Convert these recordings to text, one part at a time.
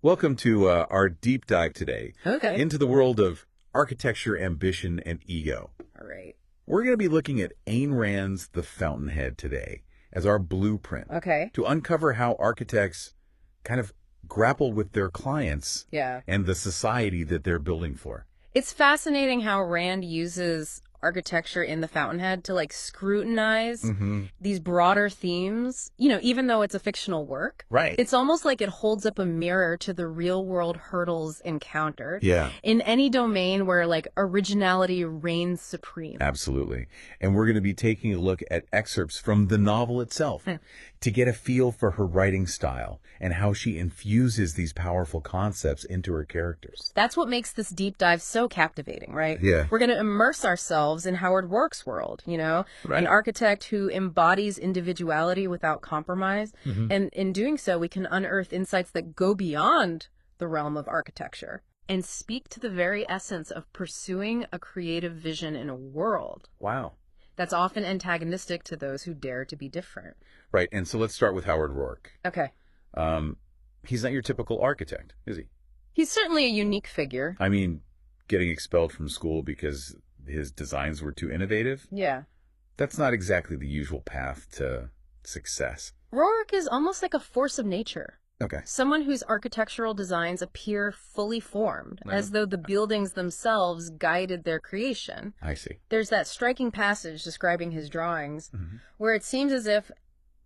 Welcome to our deep dive today Okay. into the world of architecture, ambition, and ego. All right. We're going to be looking at Ayn Rand's The Fountainhead today as our blueprint Okay. to uncover how architects kind of grapple with their clients Yeah. and the society that they're building for. It's fascinating how Rand uses architecture in the Fountainhead to scrutinize these broader themes, even though it's a fictional work. Right. It's almost like it holds up a mirror to the real world hurdles encountered Yeah, in any domain where originality reigns supreme. absolutely. And we're going to be taking a look at excerpts from the novel itself to get a feel for her writing style and how she infuses these powerful concepts into her characters. That's what makes this deep dive so captivating, right? Yeah. We're going to immerse ourselves in Howard Roark's world, Right. an architect who embodies individuality without compromise. And in doing so, we can unearth insights that go beyond the realm of architecture and speak to the very essence of pursuing a creative vision in a world Wow. that's often antagonistic to those who dare to be different. Right, and so let's start with Howard Roark. Okay. He's not your typical architect, is he? He's certainly a unique figure. I mean, getting expelled from school because his designs were too innovative? Yeah. That's not exactly the usual path to success. Roark is almost like a force of nature. Okay. Someone whose architectural designs appear fully formed, as though the buildings themselves guided their creation. I see. There's that striking passage describing his drawings, where it seems as if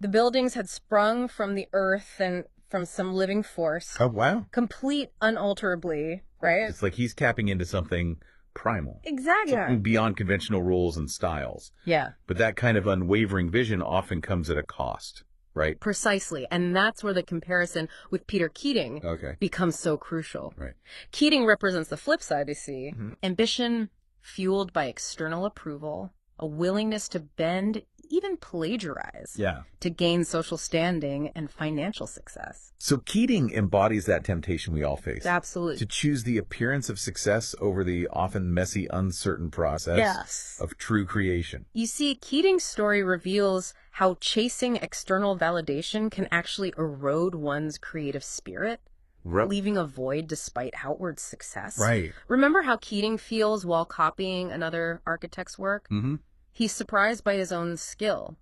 the buildings had sprung from the earth and from some living force, Oh, wow. complete unalterably, right? It's like he's tapping into something primal, Exactly. something beyond conventional rules and styles. Yeah, But that kind of unwavering vision often comes at a cost, right? precisely. And that's where the comparison with Peter Keating Okay. becomes so crucial. Right. Keating represents the flip side, you see. Ambition fueled by external approval, a willingness to bend, even plagiarize, Yeah. to gain social standing and financial success. So Keating embodies that temptation we all face. Absolutely. To choose the appearance of success over the often messy, uncertain process Yes. of true creation. You see, Keating's story reveals how chasing external validation can actually erode one's creative spirit, leaving a void despite outward success. Right. Remember how Keating feels while copying another architect's work? Mm-hmm. He's surprised by his own skill,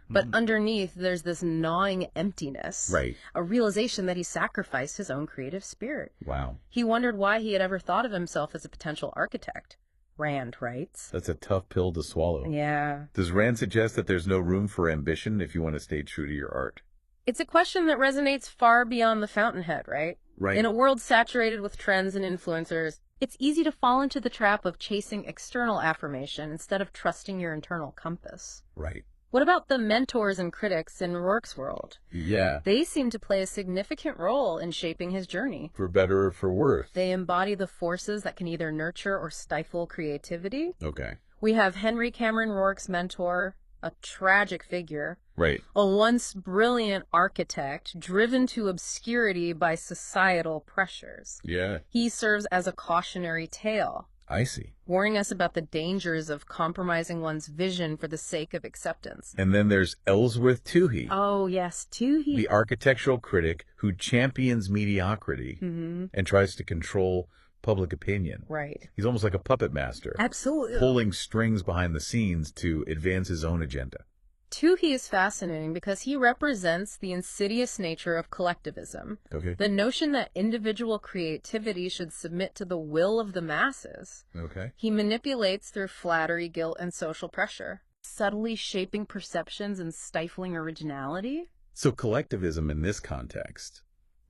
but underneath there's this gnawing emptiness, Right. a realization that he sacrificed his own creative spirit. Wow. He wondered why he had ever thought of himself as a potential architect. Rand writes. That's a tough pill to swallow. Yeah. Does Rand suggest that there's no room for ambition if you want to stay true to your art? It's a question that resonates far beyond the Fountainhead, right? Right. In a world saturated with trends and influencers, it's easy to fall into the trap of chasing external affirmation instead of trusting your internal compass. Right. What about the mentors and critics in Roark's world? Yeah. They seem to play a significant role in shaping his journey. For better or for worse. They embody the forces that can either nurture or stifle creativity. Okay. We have Henry Cameron Roark's mentor, a tragic figure, Right. a once brilliant architect driven to obscurity by societal pressures. Yeah. He serves as a cautionary tale, I see. warning us about the dangers of compromising one's vision for the sake of acceptance. And then there's Ellsworth Toohey, Oh, yes, Toohey. the architectural critic who champions mediocrity and tries to control public opinion. Right. He's almost like a puppet master, Absolutely. pulling strings behind the scenes to advance his own agenda. Toohey is fascinating because he represents the insidious nature of collectivism, Okay. the notion that individual creativity should submit to the will of the masses. Okay. He manipulates through flattery, guilt, and social pressure, subtly shaping perceptions and stifling originality. So collectivism in this context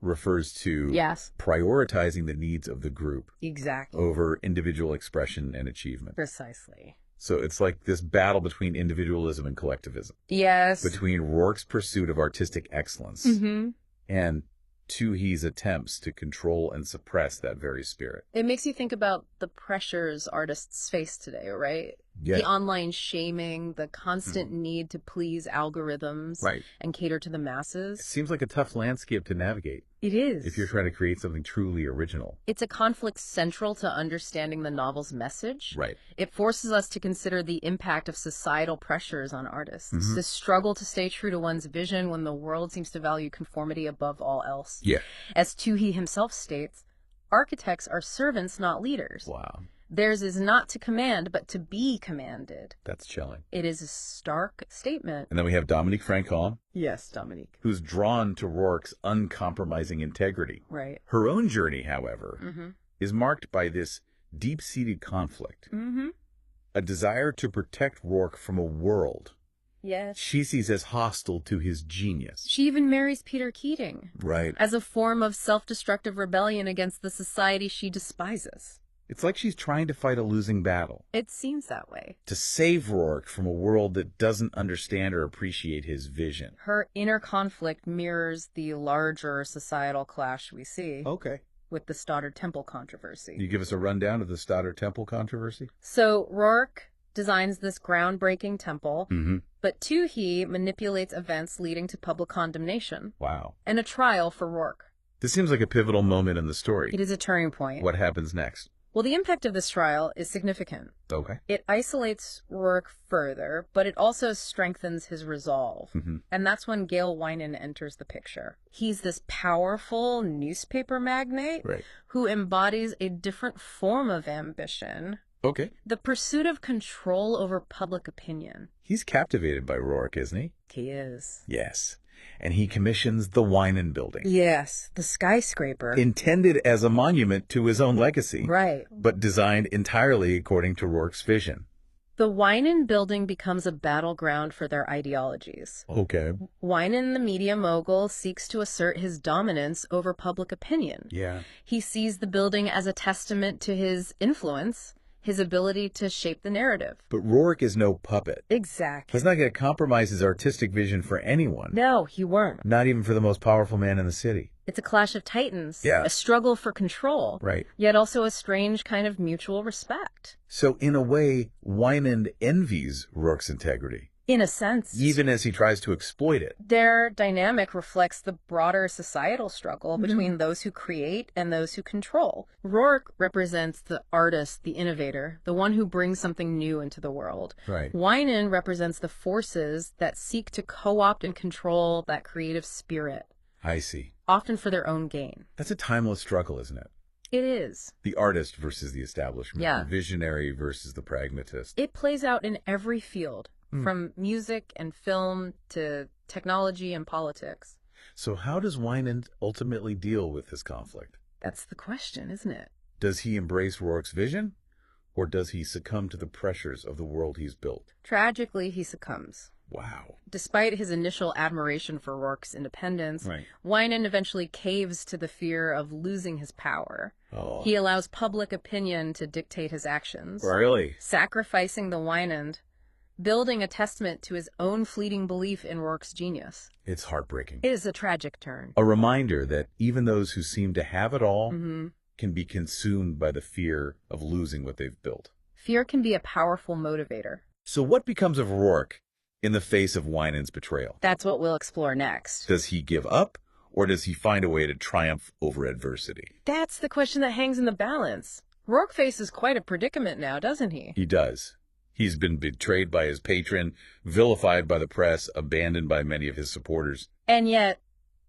refers to Yes, prioritizing the needs of the group exactly. over individual expression and achievement. Precisely. So it's like this battle between individualism and collectivism, Yes. between Roark's pursuit of artistic excellence and Toohey's attempts to control and suppress that very spirit. It makes you think about the pressures artists face today, right? Yeah. The online shaming, the constant need to please algorithms Right. and cater to the It masses. seems like a tough landscape to navigate. It is. if you're trying to create something truly original. It's a conflict central to understanding the novel's message. Right. It forces us to consider the impact of societal pressures on artists, the struggle to stay true to one's vision when the world seems to value conformity above all else. Yeah. As Toohey himself states, architects are servants, not leaders. Wow. Theirs is not to command, but to be commanded. That's chilling. It is a stark statement. And then we have Dominique Francois, Yes, Dominique. who's drawn to Roark's uncompromising integrity. Right. Her own journey, however, is marked by this deep-seated conflict, a desire to protect Roark from a world Yes. she sees as hostile to his genius. She even marries Peter Keating Right. as a form of self-destructive rebellion against the society she despises. It's like she's trying to fight a losing battle, It seems that way. to save Roark from a world that doesn't understand or appreciate his vision. Her inner conflict mirrors the larger societal clash we see Okay. with the Stoddard Temple controversy. You give us a rundown of the Stoddard Temple controversy? So Roark designs this groundbreaking temple, Mm-hmm. but Toohey manipulates events leading to public condemnation Wow. and a trial for Roark. This seems like a pivotal moment in the story. It is a turning point. What happens next? Well, the impact of this trial is significant. Okay. It isolates Roark further, but it also strengthens his resolve. And that's when Gail Winan enters the picture. He's this powerful newspaper magnate Right. who embodies a different form of ambition, Okay. the pursuit of control over public opinion. He's captivated by Roark, isn't he? He is. Yes. And he commissions the Winan Building, Yes, the skyscraper. intended as a monument to his own legacy, Right. but designed entirely according to Roark's vision. The Winan Building becomes a battleground for their ideologies. Okay. Winan, the media mogul, seeks to assert his dominance over public opinion. Yeah. He sees the building as a testament to his influence, his ability to shape the narrative. But Roark is no puppet. Exactly. He's not going to compromise his artistic vision for anyone. No, he weren't. Not even for the most powerful man in the city. It's a clash of titans, Yeah. a struggle for control, Right. yet also a strange kind of mutual respect. So in a way, Winan envies Roark's integrity, In a sense, even as he tries to exploit it. their dynamic reflects the broader societal struggle between those who create and those who control. Roark represents the artist, the innovator, the one who brings something new into the world. Right. Winan represents the forces that seek to co-opt and control that creative spirit, I see. often for their own gain. That's a timeless struggle, isn't it? It is. The artist versus the establishment. Yeah. The visionary versus the pragmatist. It plays out in every field, from music and film to technology and politics. So how does Winan ultimately deal with this conflict? That's the question, isn't it? Does he embrace Roark's vision, or does he succumb to the pressures of the world he's built? Tragically, he succumbs. Wow. Despite his initial admiration for Roark's independence, Right. Winan eventually caves to the fear of losing his power. Oh. He allows public opinion to dictate his actions, Really? sacrificing the Winan, building a testament to his own fleeting belief in Roark's genius. It's heartbreaking. It is a tragic turn. A reminder that even those who seem to have it all can be consumed by the fear of losing what they've built. Fear can be a powerful motivator. So what becomes of Roark in the face of Winan's betrayal? That's what we'll explore next. Does he give up, or does he find a way to triumph over adversity? That's the question that hangs in the balance. Roark faces quite a predicament now, doesn't he? He does. He's been betrayed by his patron, vilified by the press, abandoned by many of his supporters. And yet,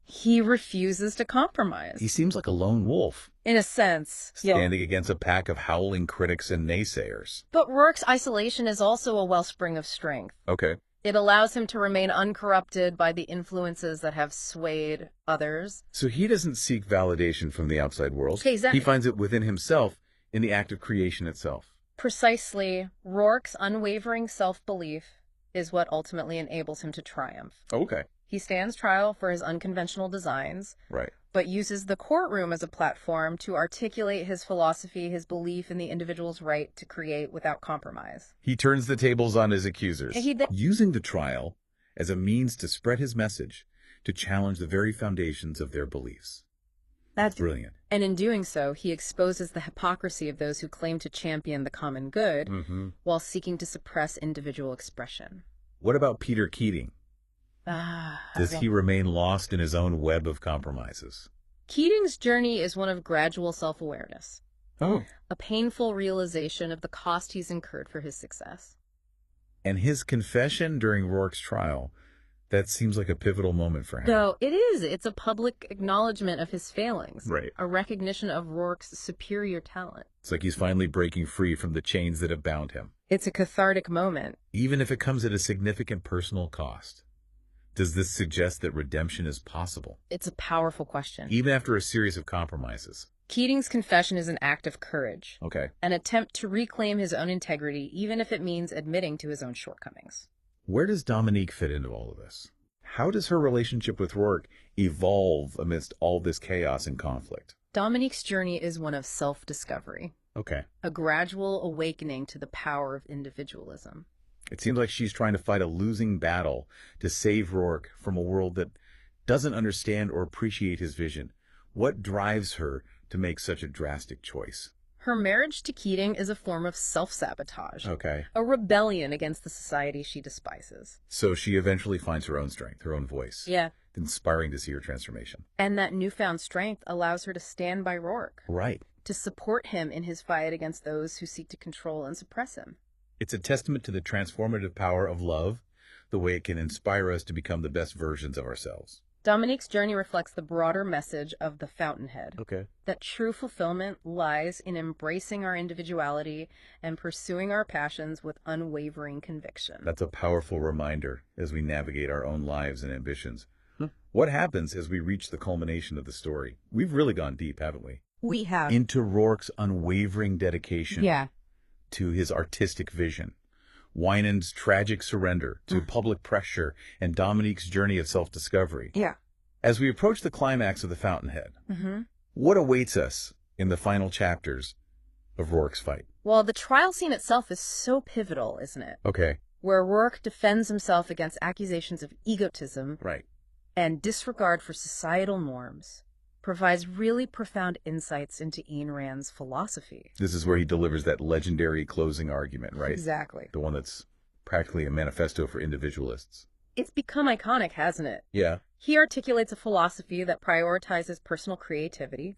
he refuses to compromise. He seems like a lone wolf, In a sense. standing against a pack of howling critics and naysayers. But Roark's isolation is also a wellspring of strength. Okay. It allows him to remain uncorrupted by the influences that have swayed others. So he doesn't seek validation from the outside world. Okay, exactly. He finds it within himself in the act of creation itself. Precisely, Roark's unwavering self-belief is what ultimately enables him to triumph. Okay. He stands trial for his unconventional designs, Right. but uses the courtroom as a platform to articulate his philosophy, his belief in the individual's right to create without compromise. He turns the tables on his accusers, He using the trial as a means to spread his message, to challenge the very foundations of their beliefs. That's Brilliant. And in doing so, he exposes the hypocrisy of those who claim to champion the common good while seeking to suppress individual expression. What about Peter Keating? Does he remain lost in his own web of compromises? Keating's journey is one of gradual self-awareness, Oh. a painful realization of the cost he's incurred for his success. And his confession during Roark's trial, that seems like a pivotal moment for him. No, it is. It's a public acknowledgement of his failings. Right. A recognition of Roark's superior talent. It's like he's finally breaking free from the chains that have bound him. It's a cathartic moment. Even if it comes at a significant personal cost. Does this suggest that redemption is possible? It's a powerful question. Even after a series of compromises. Keating's confession is an act of courage. Okay. An attempt to reclaim his own integrity, even if it means admitting to his own shortcomings. Where does Dominique fit into all of this? How does her relationship with Roark evolve amidst all this chaos and conflict? Dominique's journey is one of self-discovery. Okay. A gradual awakening to the power of individualism. It seems like she's trying to fight a losing battle to save Roark from a world that doesn't understand or appreciate his vision. What drives her to make such a drastic choice? Her marriage to Keating is a form of self-sabotage. Okay. A rebellion against the society she despises. So she eventually finds her own strength, her own voice. Yeah. Inspiring to see her transformation. And that newfound strength allows her to stand by Roark. Right. To support him in his fight against those who seek to control and suppress him. It's a testament to the transformative power of love, the way it can inspire us to become the best versions of ourselves. Dominique's journey reflects the broader message of the Fountainhead. Okay. That true fulfillment lies in embracing our individuality and pursuing our passions with unwavering conviction. That's a powerful reminder as we navigate our own lives and ambitions. What happens as we reach the culmination of the story? We've really gone deep, haven't we? We have. Into Roark's unwavering dedication to his artistic vision. Winans' tragic surrender to public pressure and Dominique's journey of self-discovery. Yeah. As we approach the climax of the Fountainhead, what awaits us in the final chapters of Roark's fight? Well, the trial scene itself is so pivotal, isn't it? Okay. Where Roark defends himself against accusations of egotism Right. and disregard for societal norms, provides really profound insights into Ayn Rand's philosophy. This is where he delivers that legendary closing argument, right? Exactly. The one that's practically a manifesto for individualists. It's become iconic, hasn't it? Yeah. He articulates a philosophy that prioritizes personal creativity,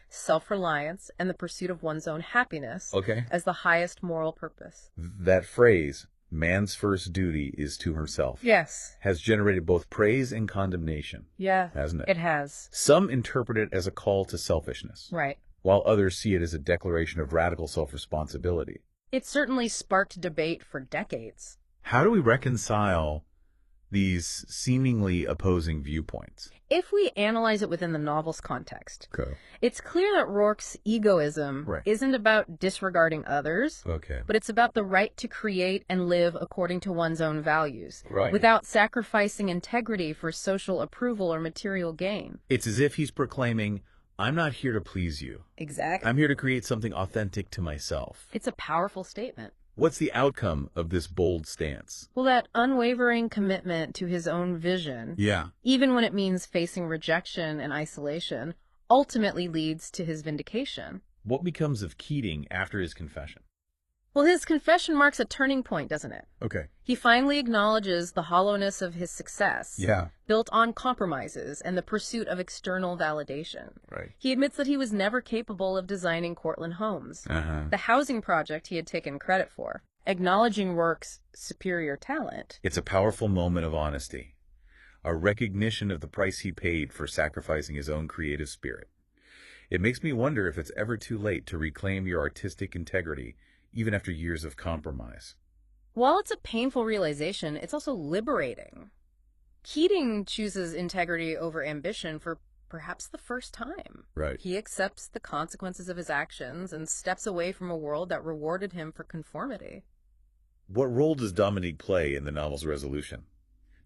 self-reliance, and the pursuit of one's own happiness as the highest moral purpose. That phrase, man's first duty is to herself, Yes. has generated both praise and condemnation, hasn't it? It has. Some interpret it as a call to selfishness, Right. while others see it as a declaration of radical self-responsibility. It certainly sparked debate for decades. How do we reconcile these seemingly opposing viewpoints? If we analyze it within the novel's context, Okay. it's clear that Roark's egoism isn't about disregarding others, but it's about the right to create and live according to one's own values, without sacrificing integrity for social approval or material gain. It's as if he's proclaiming, I'm not here to please you. Exactly. I'm here to create something authentic to myself. It's a powerful statement. What's the outcome of this bold stance? Well, that unwavering commitment to his own vision, even when it means facing rejection and isolation, ultimately leads to his vindication. What becomes of Keating after his confession? Well, his confession marks a turning point, doesn't it? Okay. He finally acknowledges the hollowness of his success, built on compromises and the pursuit of external validation. Right. He admits that he was never capable of designing Cortlandt homes, the housing project he had taken credit for, acknowledging Roark's superior talent. It's a powerful moment of honesty, a recognition of the price he paid for sacrificing his own creative spirit. It makes me wonder if it's ever too late to reclaim your artistic integrity, even after years of compromise. While it's a painful realization, it's also liberating. Keating chooses integrity over ambition for perhaps the first time. Right. He accepts the consequences of his actions and steps away from a world that rewarded him for conformity. What role does Dominique play in the novel's resolution?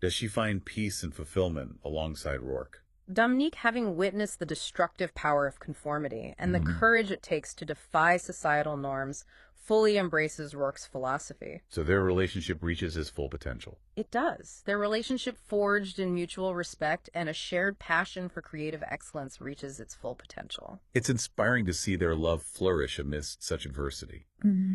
Does she find peace and fulfillment alongside Roark? Dominique, having witnessed the destructive power of conformity and the courage it takes to defy societal norms, fully embraces Roark's philosophy. So their relationship reaches its full potential. It does. Their relationship, forged in mutual respect and a shared passion for creative excellence, reaches its full potential. It's inspiring to see their love flourish amidst such adversity.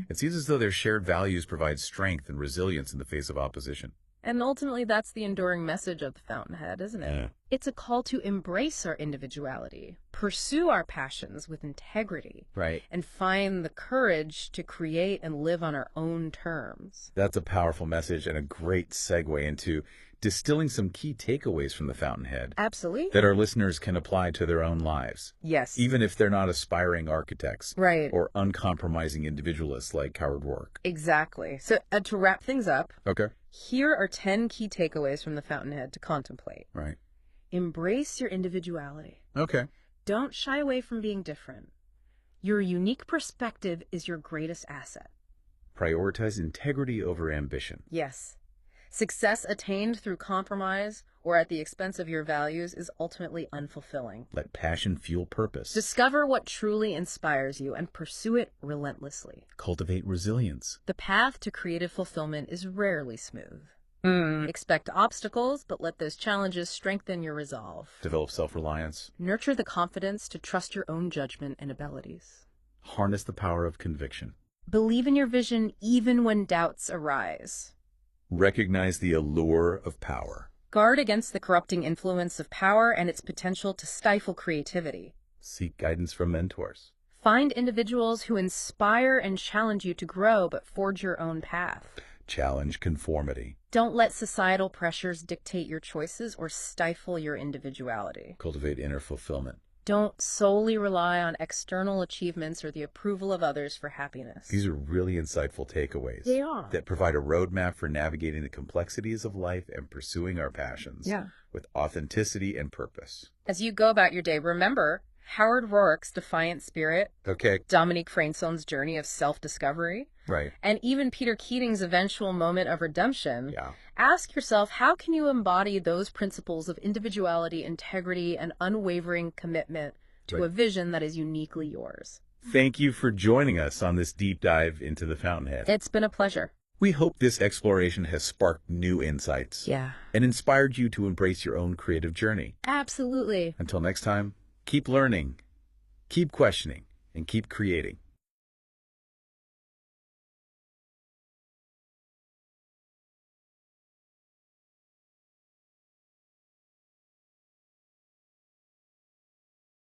It seems as though their shared values provide strength and resilience in the face of opposition. And ultimately, that's the enduring message of the Fountainhead, isn't it? Yeah. It's a call to embrace our individuality, pursue our passions with integrity, Right. and find the courage to create and live on our own terms. That's a powerful message and a great segue into distilling some key takeaways from the Fountainhead Absolutely. that our listeners can apply to their own lives, Yes. even if they're not aspiring architects Right. or uncompromising individualists like Howard Roark. Exactly. So to wrap things up, Okay. here are 10 key takeaways from the Fountainhead to contemplate. Right. Embrace your individuality. Okay. Don't shy away from being different. Your unique perspective is your greatest asset. Prioritize integrity over ambition. Yes. Success attained through compromise or at the expense of your values is ultimately unfulfilling. Let passion fuel purpose. Discover what truly inspires you and pursue it relentlessly. Cultivate resilience. The path to creative fulfillment is rarely smooth. Expect obstacles, but let those challenges strengthen your resolve. Develop self-reliance. Nurture the confidence to trust your own judgment and abilities. Harness the power of conviction. Believe in your vision even when doubts arise. Recognize the allure of power. Guard against the corrupting influence of power and its potential to stifle creativity. Seek guidance from mentors. Find individuals who inspire and challenge you to grow but forge your own path. Challenge conformity. Don't let societal pressures dictate your choices or stifle your individuality. Cultivate inner fulfillment. Don't solely rely on external achievements or the approval of others for happiness. These are really insightful takeaways. They are. That provide a roadmap for navigating the complexities of life and pursuing our passions with authenticity and purpose. As you go about your day, remember Howard Roark's defiant spirit, Okay. Dominique Frainsone's journey of self-discovery, Right. and even Peter Keating's eventual moment of redemption. Yeah. Ask yourself, how can you embody those principles of individuality, integrity, and unwavering commitment to a vision that is uniquely yours? Thank you for joining us on this deep dive into the Fountainhead. It's been a pleasure. We hope this exploration has sparked new insights Yeah. and inspired you to embrace your own creative journey. Absolutely. Until next time, keep learning, keep questioning, and keep creating.